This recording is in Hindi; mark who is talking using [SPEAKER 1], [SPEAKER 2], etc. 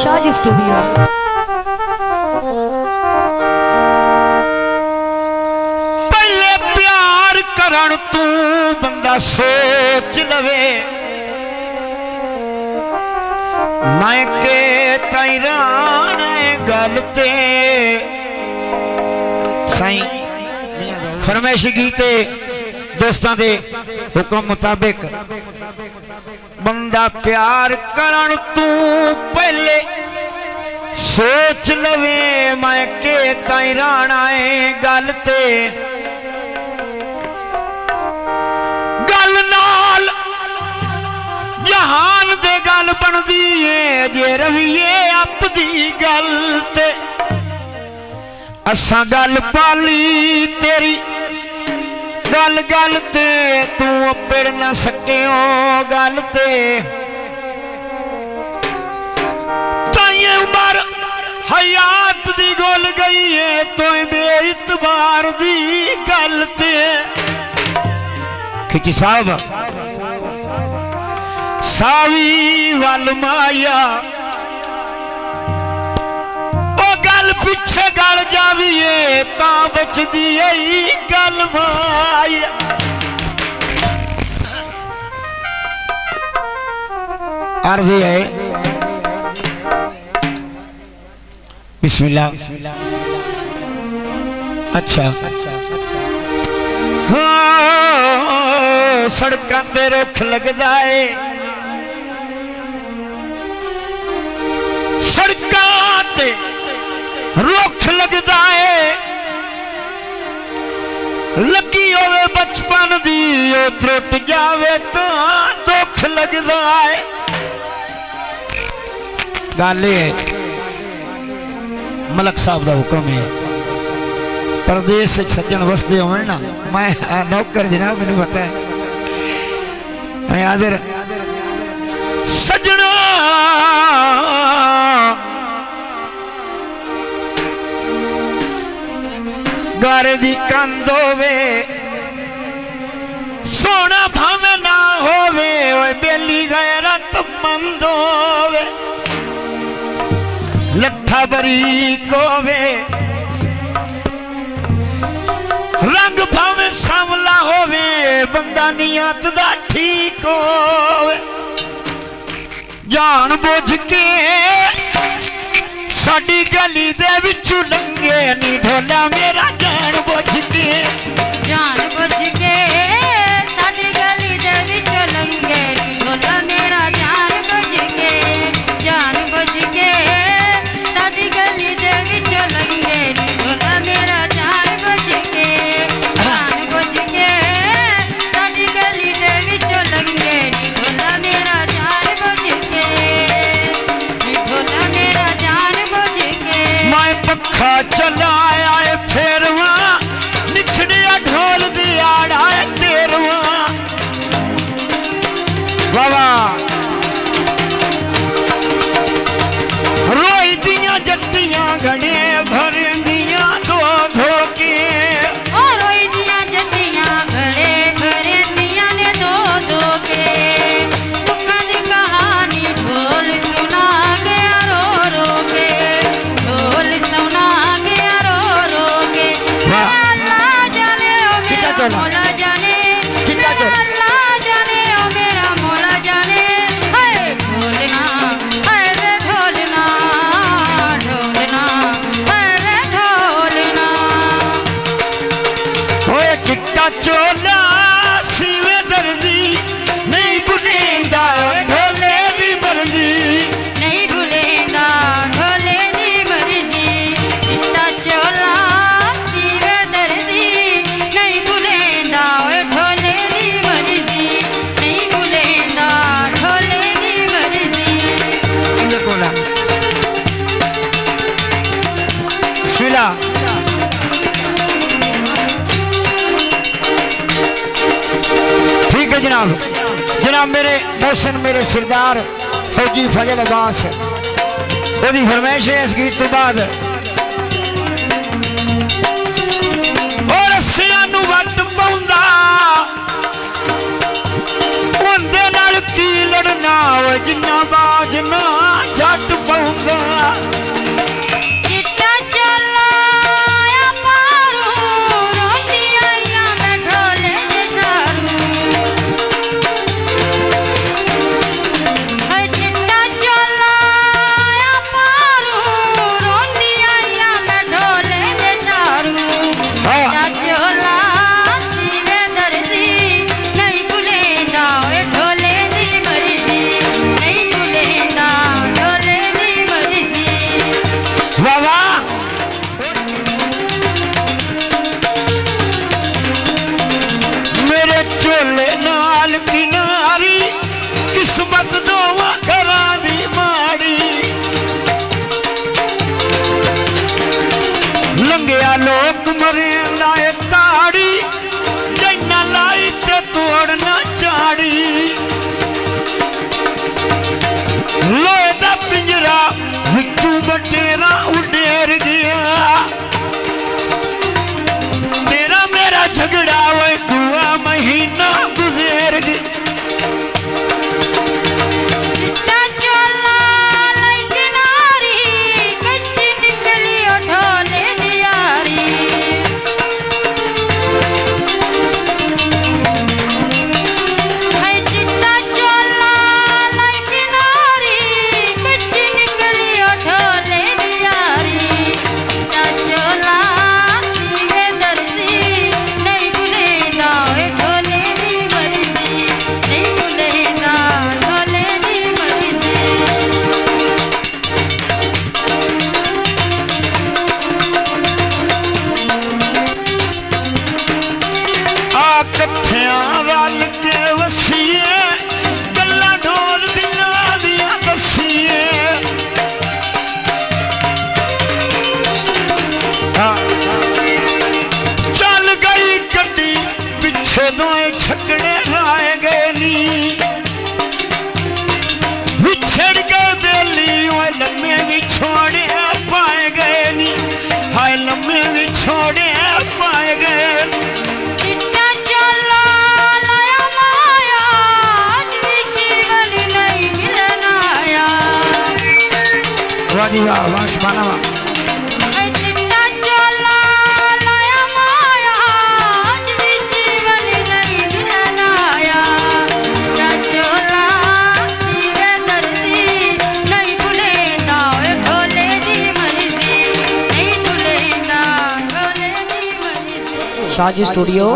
[SPEAKER 1] शाहजी स्टूडियो।
[SPEAKER 2] पहले प्यार करन तू बंदा सोच लवे, मैं के तैरान गल ते साईं फरमाइश गीते दोस्तों के हुक्म मुताबिक बंदा प्यार करन तू पहले सोच लवे, मैं के तैरान गल ते गल नाल जहान दे गल बनदी है, जे रवीए अपनी गल ते असां गल पाली तेरी गल गल ते तू पिड़ न सकियो गल ते ताइए उमर हयात दी गोल गई है तो बेइतबार दी गल ते खिची साहब सावी वल माया गल पिछे गल जावीए ता बचदी गल माया। अर्ज है बिस्मिल्लाह। अच्छा हाँ सड़कों ते रुख लगदा है, सड़कों ते रुख लगदा है, लगी होवे बचपन दी ओ त्रुट जावे तो दुख लगदा है। गल है मलक साहब का हुक्म है, परदेश से सज्जन वसते हो ना, मैं नौकर जनाब मैंने पता है, मैं हाजिर सजना घर दी कंध होवे सोना भावे ना होवे, बेली गैरत मंद होवे, लट्ठा बरीक होवे, रंग भावे सांवला होवे, बंदा नियत दा ठीक होवे, जान बुझ के साडी गली दे विचों लंघे नी ढोला मेरा जान बुझ के,
[SPEAKER 3] जान बुझ के साडी गली दे विचों लंघे नी ढोला मेरा जान बुझ के, जान बुझ के साडी गली दे विचों लंघे नी ढोला मेरा जान बुझ के, जान बुझ के साडी गली दे विचों लंघे नी ढोला मेरा जान बुझ के, नी ढोला मेरा जान बुझ के।
[SPEAKER 2] मैं पखा चलाया है फेरवा निखड़िया ढोल दी आड़ा है तेरवा बाबा रोई दियां जट्टियां घड़े भर दियां दो धो के,
[SPEAKER 3] रोई दियां जट्टियां घड़े भरे दियां ने दो दो के, दुखों दी कहानी ढोल सुना गया रो रो के, ढोल सुना गया रो रो के। अल्लाह जाने ओ मेरा मौला जाने, अल्लाह जाने ओ मेरा मौला जाने, हाय ढोलना हाय रे ढोलना, ढोलना हाय रे ढोलना।
[SPEAKER 2] ओए चिट्टा चोला सीवे दर्दी नहीं बुलेंदा ढोले दी मर्जी,
[SPEAKER 3] नहीं भूलेंदा ढोले दी मर्जी, चिट्टा चोला सीवे दर्दी नहीं भूलेंदा ओए ढोले दी मर्जी, नहीं भूलेंदा ढोले दी मर्जी।
[SPEAKER 2] ये कोला शिला ठीक है जनाब। जनाब मेरे मोहसिन मेरे सरदार फौजी फजल अब्बास ओदी फरमाइश है इस गीत तो बाद और रस्सियां नू वट पाउंदा उंदे नाल की लड़ना जिन्ना बाज ना जट पाउंदा लोहे दा पिंजरा विचू बटेरा उडेर गया तेरा मेरा झगड़ा वो दुआ महीना गुजर गया
[SPEAKER 3] चिट्टा चोला लाई किनारी कच्ची निकली ढोले दी यारी हाय चिट्टा चोला लाई किनारी कच्ची निकली ढोले दी यारी चिट्टा चोला सीवे दर्दी नहीं भूलेगा ओए ढोले दी मर्जी नहीं भूलेगा ढोले दी मर्जी
[SPEAKER 2] आ कट्ठियां रल के वसीए गल्ला ढोल दियां दियां दसीए चल गई गड्डी पिछे दोए छकड़े राए गए नी विछड़ गए बेली ओए लम्मे भी छोड़े पाए गए नी हाय लम्मे भी छोड़े पाए गए नी
[SPEAKER 3] चिट्टा चोला लाया माया आज भी जीवन नहीं मिलना आया
[SPEAKER 2] वाह जी वाह वाह सुभान अल्लाह
[SPEAKER 3] हाय चिट्टा चोला लाया माया आज भी जीवन नहीं मिलना आया चिट्टा चोला सीवे दर्दी नहीं भूलेगा ओए ढोले दी मर्जी नहीं भूलेगा ढोले दी मर्जी
[SPEAKER 1] शाजी स्टूडियो